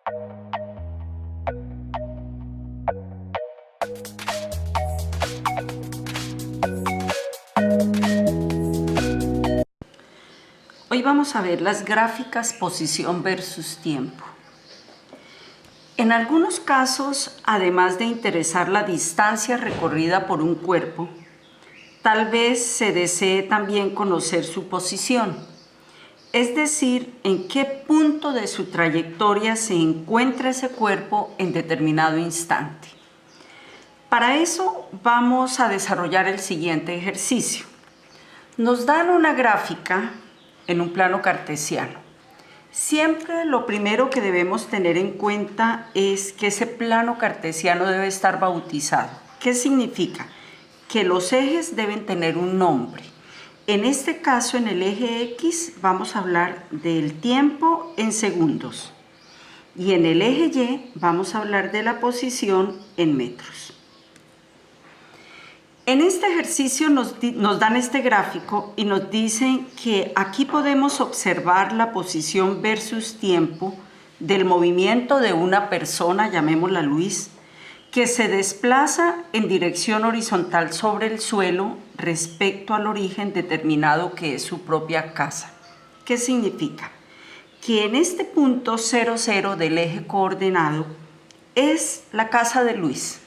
Hoy vamos a ver las gráficas posición versus tiempo. En algunos casos, además de interesar la distancia recorrida por un cuerpo, tal vez se desee también conocer su posición, es decir, en qué punto de su trayectoria se encuentra ese cuerpo en determinado instante. Para eso vamos a desarrollar el siguiente ejercicio. Nos dan una gráfica en un plano cartesiano. Siempre lo primero que debemos tener en cuenta es que ese plano cartesiano debe estar bautizado. ¿Qué significa? Que los ejes deben tener un nombre. En este caso, en el eje X, vamos a hablar del tiempo en segundos. Y en el eje Y, vamos a hablar de la posición en metros. En este ejercicio nos dan este gráfico y nos dicen que aquí podemos observar la posición versus tiempo del movimiento de una persona, llamémosla Luis, que se desplaza en dirección horizontal sobre el suelo respecto al origen determinado que es su propia casa. ¿Qué significa? Que en este punto 0, 0 del eje coordenado es la casa de Luis.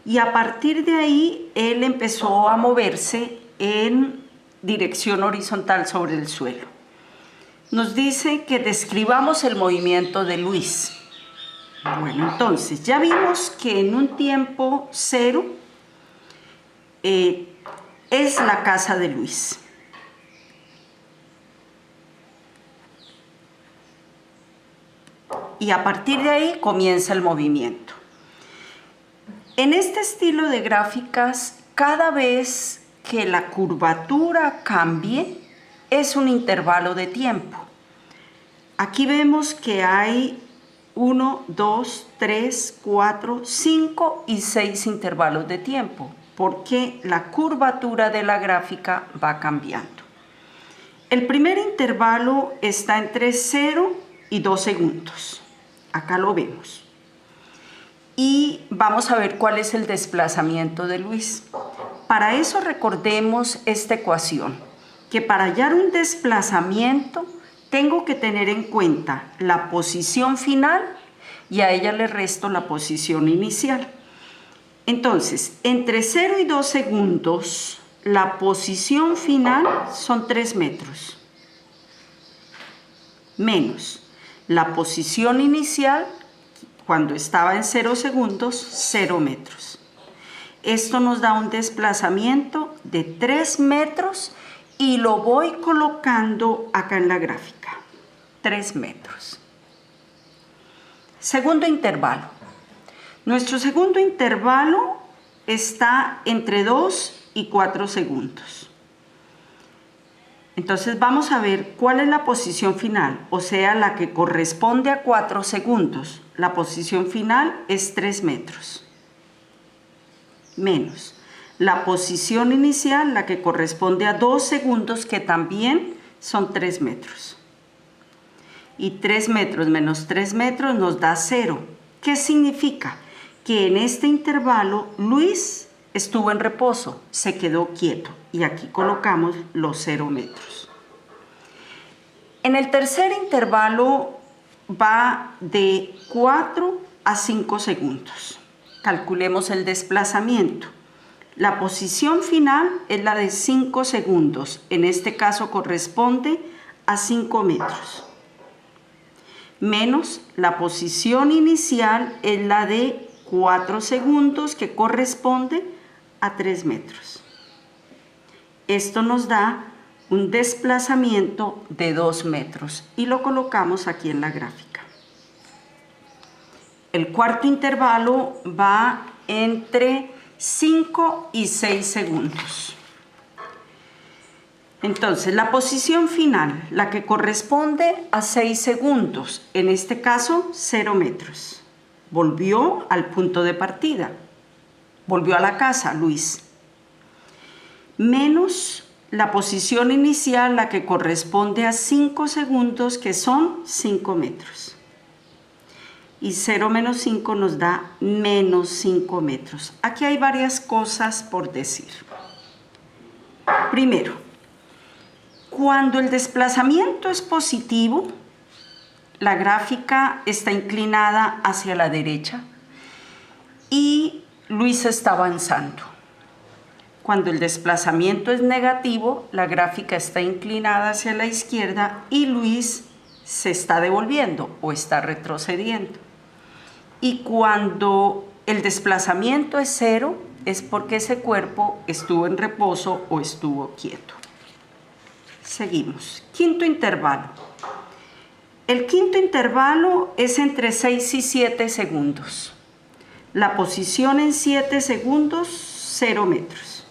Y a partir de ahí, él empezó a moverse en dirección horizontal sobre el suelo. Nos dice que describamos el movimiento de Luis. Bueno, entonces, ya vimos que en un tiempo 0 es la casa de Luis. Y a partir de ahí comienza el movimiento. En este estilo de gráficas, cada vez que la curvatura cambie, es un intervalo de tiempo. Aquí vemos que hay 1, 2, 3, 4, 5 y 6 intervalos de tiempo, porque la curvatura de la gráfica va cambiando. El primer intervalo está entre 0 y 2 segundos. Acá lo vemos. Y vamos a ver cuál es el desplazamiento de Luis. Para eso recordemos esta ecuación, que para hallar un desplazamiento tengo que tener en cuenta la posición final y a ella le resto la posición inicial. Entonces, entre 0 y 2 segundos, la posición final son 3 metros, menos la posición inicial, cuando estaba en 0 segundos, 0 metros. Esto nos da un desplazamiento de 3 metros y lo voy colocando acá en la gráfica. 3 metros. Segundo intervalo. Nuestro segundo intervalo está entre 2 y 4 segundos. Entonces vamos a ver cuál es la posición final, o sea, la que corresponde a 4 segundos. La posición final es 3 metros. Menos la posición inicial, la que corresponde a 2 segundos, que también son 3 metros. Y 3 metros menos 3 metros nos da 0. ¿Qué significa? Que en este intervalo Luis estuvo en reposo, se quedó quieto. Y aquí colocamos los 0 metros. En el tercer intervalo va de 4 a 5 segundos. Calculemos el desplazamiento. La posición final es la de 5 segundos. En este caso corresponde a 5 metros. Menos la posición inicial es la de 4 segundos, que corresponde a 3 metros. Esto nos da un desplazamiento de 2 metros y lo colocamos aquí en la gráfica. El cuarto intervalo va entre 5 y 6 segundos. Entonces, la posición final, la que corresponde a 6 segundos, en este caso 0 metros. Volvió al punto de partida, volvió a la casa, Luis. Menos la posición inicial, la que corresponde a 5 segundos, que son 5 metros. y 0 menos 5 nos da menos 5 metros. Aquí hay varias cosas por decir. Primero, cuando el desplazamiento es positivo, la gráfica está inclinada hacia la derecha y Luis está avanzando. Cuando el desplazamiento es negativo, la gráfica está inclinada hacia la izquierda y Luis se está devolviendo o está retrocediendo. Y cuando el desplazamiento es cero, es porque ese cuerpo estuvo en reposo o estuvo quieto. Seguimos. Quinto intervalo. El quinto intervalo es entre 6 y 7 segundos. La posición en 7 segundos, 0 metros.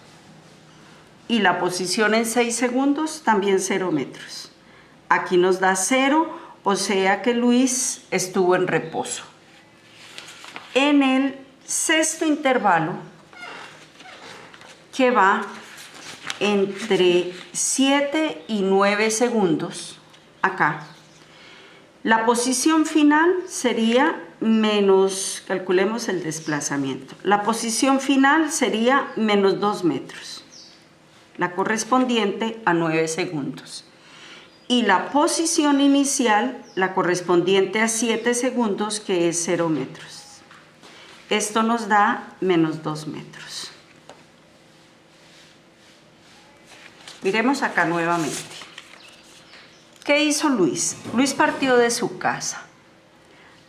Y la posición en 6 segundos, también 0 metros. Aquí nos da 0, o sea que Luis estuvo en reposo. En el sexto intervalo, que va entre 7 y 9 segundos, acá, la posición final sería menos, calculemos el desplazamiento, la posición final sería menos 2 metros, la correspondiente a 9 segundos. Y la posición inicial, la correspondiente a 7 segundos, que es 0 metros. Esto nos da menos 2 metros. Miremos acá nuevamente. ¿Qué hizo Luis? Luis partió de su casa.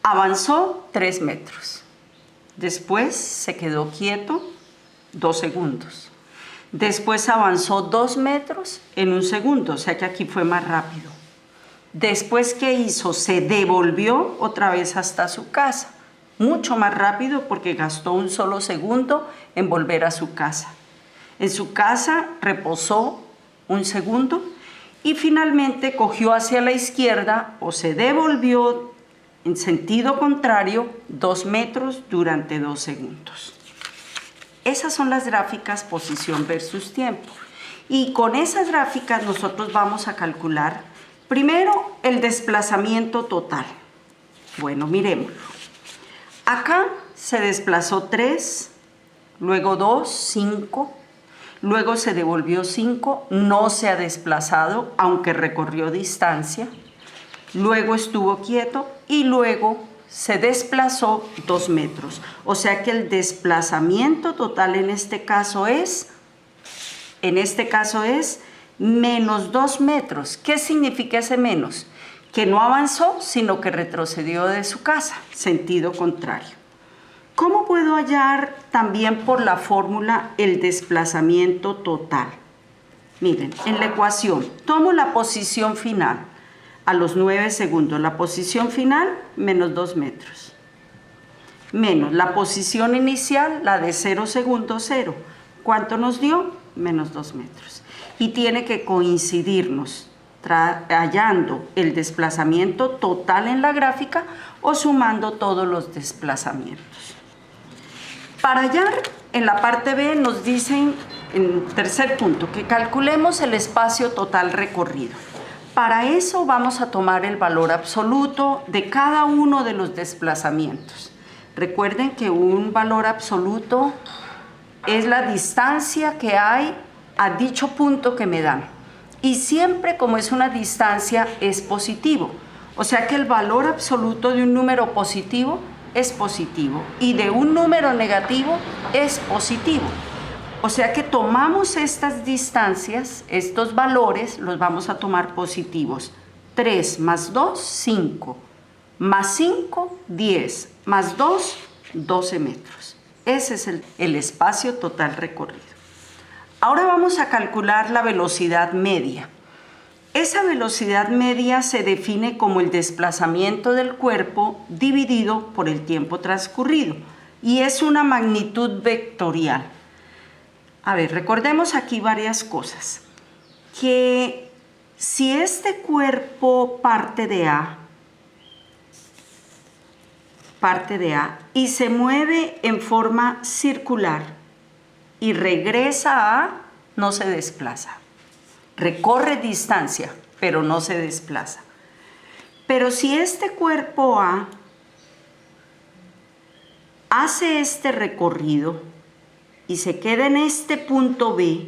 Avanzó 3 metros. Después se quedó quieto 2 segundos. Después avanzó 2 metros en 1 segundo, o sea que aquí fue más rápido. Después, ¿qué hizo? Se devolvió otra vez hasta su casa. Mucho más rápido porque gastó 1 solo segundo en volver a su casa. En su casa reposó 1 segundo y finalmente cogió hacia la izquierda o se devolvió en sentido contrario 2 metros durante 2 segundos. Esas son las gráficas posición versus tiempo. Y con esas gráficas nosotros vamos a calcular primero el desplazamiento total. Bueno, miremoslo. Acá se desplazó 3, luego 2, 5, luego se devolvió 5, no se ha desplazado, aunque recorrió distancia, luego estuvo quieto y luego se desplazó 2 metros. O sea que el desplazamiento total en este caso es menos 2 metros. ¿Qué significa ese menos? Que no avanzó, sino que retrocedió de su casa, sentido contrario. ¿Cómo puedo hallar también por la fórmula el desplazamiento total? Miren, en la ecuación tomo la posición final a los 9 segundos. La posición final, menos 2 metros. Menos la posición inicial, la de 0 segundos, 0. ¿Cuánto nos dio? Menos 2 metros. Y tiene que coincidirnos hallando el desplazamiento total en la gráfica o sumando todos los desplazamientos. Para hallar, en la parte B nos dicen, en tercer punto, que calculemos el espacio total recorrido. Para eso vamos a tomar el valor absoluto de cada uno de los desplazamientos. Recuerden que un valor absoluto es la distancia que hay a dicho punto que me dan. Y siempre, como es una distancia, es positivo. O sea que el valor absoluto de un número positivo es positivo y de un número negativo es positivo. O sea que tomamos estas distancias, estos valores, los vamos a tomar positivos. 3 más 2, 5. Más 5, 10. Más 2, 12 metros. Ese es el espacio total recorrido. Ahora vamos a calcular la velocidad media. Esa velocidad media se define como el desplazamiento del cuerpo dividido por el tiempo transcurrido y es una magnitud vectorial. A ver, recordemos aquí varias cosas. Que si este cuerpo parte de A y se mueve en forma circular y regresa a A, no se desplaza. Recorre distancia, pero no se desplaza. Pero si este cuerpo A hace este recorrido y se queda en este punto B,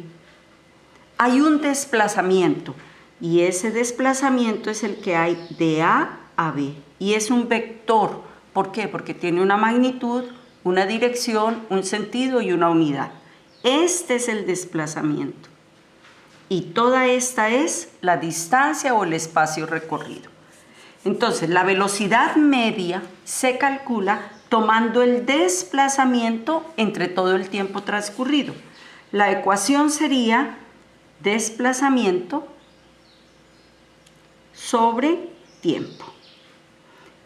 hay un desplazamiento y ese desplazamiento es el que hay de A a B y es un vector. ¿Por qué? Porque tiene una magnitud, una dirección, un sentido y una unidad. Este es el desplazamiento y toda esta es la distancia o el espacio recorrido. Entonces, la velocidad media se calcula tomando el desplazamiento entre todo el tiempo transcurrido. La ecuación sería desplazamiento sobre tiempo.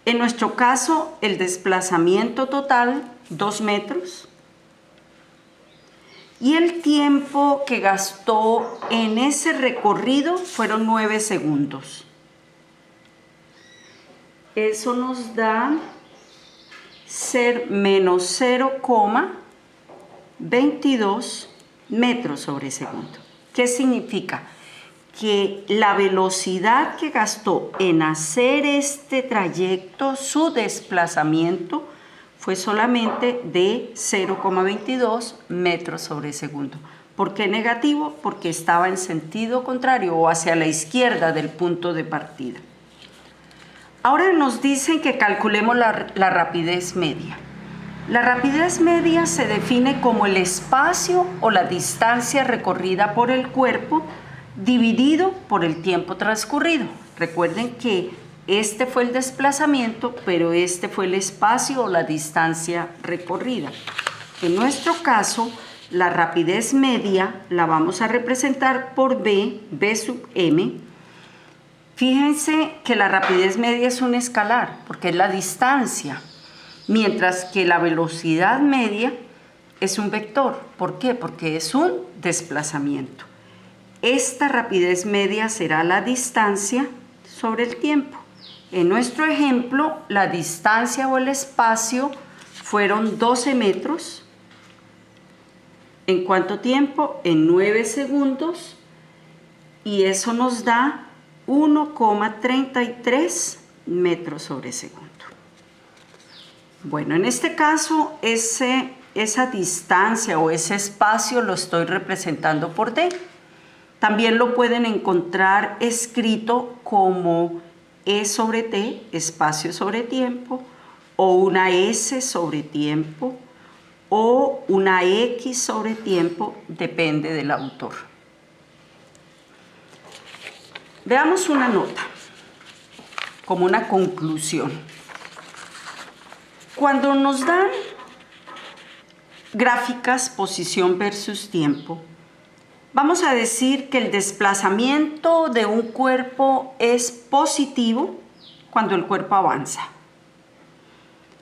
En nuestro caso, el desplazamiento total, 2 metros. Y el tiempo que gastó en ese recorrido fueron 9 segundos. Eso nos da ser menos 0,22 metros sobre segundo. ¿Qué significa? Que la velocidad que gastó en hacer este trayecto, su desplazamiento, fue solamente de 0,22 metros sobre segundo. ¿Por qué negativo? Porque estaba en sentido contrario o hacia la izquierda del punto de partida. Ahora nos dicen que calculemos la rapidez media. La rapidez media se define como el espacio o la distancia recorrida por el cuerpo dividido por el tiempo transcurrido. Recuerden que este fue el desplazamiento, pero este fue el espacio o la distancia recorrida. En nuestro caso, la rapidez media la vamos a representar por B sub m. Fíjense que la rapidez media es un escalar, porque es la distancia, mientras que la velocidad media es un vector. ¿Por qué? Porque es un desplazamiento. Esta rapidez media será la distancia sobre el tiempo. En nuestro ejemplo, la distancia o el espacio fueron 12 metros. ¿En cuánto tiempo? En 9 segundos. Y eso nos da 1,33 metros sobre segundo. Bueno, en este caso, esa distancia o ese espacio lo estoy representando por D. También lo pueden encontrar escrito como E sobre T, espacio sobre tiempo, o una S sobre tiempo, o una X sobre tiempo, depende del autor. Veamos una nota, como una conclusión. Cuando nos dan gráficas posición versus tiempo, vamos a decir que el desplazamiento de un cuerpo es positivo cuando el cuerpo avanza.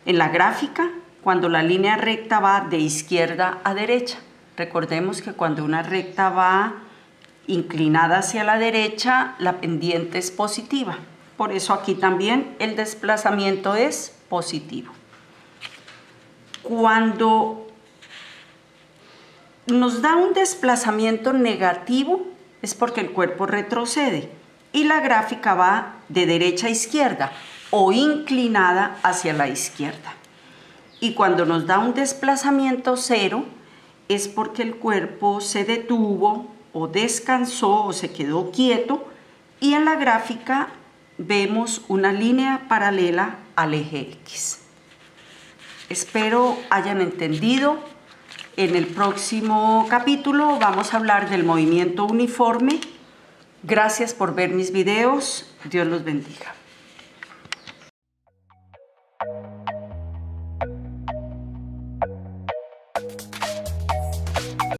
En la gráfica, cuando la línea recta va de izquierda a derecha. Recordemos que cuando una recta va inclinada hacia la derecha, la pendiente es positiva. Por eso aquí también el desplazamiento es positivo. Cuando nos da un desplazamiento negativo es porque el cuerpo retrocede y la gráfica va de derecha a izquierda o inclinada hacia la izquierda. Y cuando nos da un desplazamiento cero es porque el cuerpo se detuvo o descansó o se quedó quieto y en la gráfica vemos una línea paralela al eje X. Espero hayan entendido. En el próximo capítulo vamos a hablar del movimiento uniforme. Gracias por ver mis videos. Dios los bendiga.